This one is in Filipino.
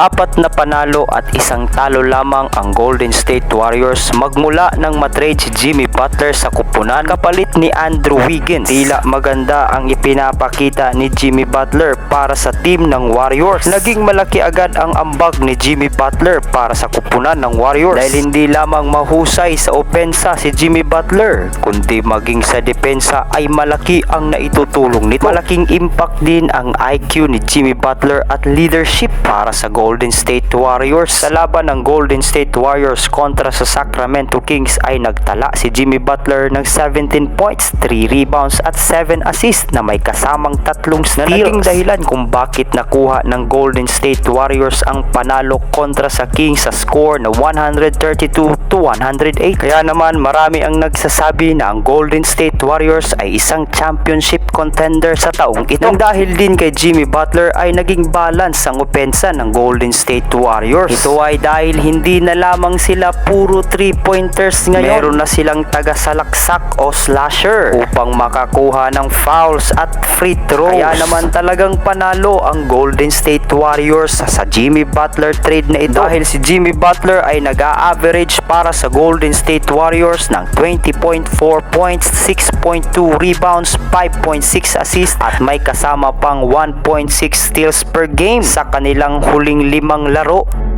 4 na panalo at 1 talo lamang ang Golden State Warriors magmula nang matrade si Jimmy Butler sa kupunan kapalit ni Andrew Wiggins. Tila maganda ang ipinapakita ni Jimmy Butler para sa team ng Warriors. Naging malaki agad ang ambag ni Jimmy Butler para sa kupunan ng Warriors dahil hindi lamang mahusay sa opensa si Jimmy Butler kundi maging sa depensa ay malaki ang naitutulong nito. Malaking impact din ang IQ ni Jimmy Butler at leadership para sa Golden State Warriors. Sa laban ng Golden State Warriors kontra sa Sacramento Kings ay nagtala si Jimmy Butler ng 17 points, 3 rebounds at 7 assists na may kasamang 3 steals na naging dahilan kung bakit nakuha ng Golden State Warriors ang panalo kontra sa Kings sa score na 132-108. Kaya naman marami ang nagsasabi na ang Golden State Warriors ay isang championship contender sa taong ito. Nang dahil din kay Jimmy Butler ay naging balance ang opensa ng Golden State Warriors. Ito ay dahil hindi na lamang sila puro 3-pointers ngayon. Meron na silang taga-salaksak o slasher upang makakuha ng fouls at free throws. Kaya naman talagang panalo ang Golden State Warriors sa Jimmy Butler trade na ito. Dahil si Jimmy Butler ay nag-a-average para sa Golden State Warriors ng 20.4 points, 6.2 rebounds, 5.6 assists at may kasama pang 1.6 steals per game sa kanilang huling 5 laro.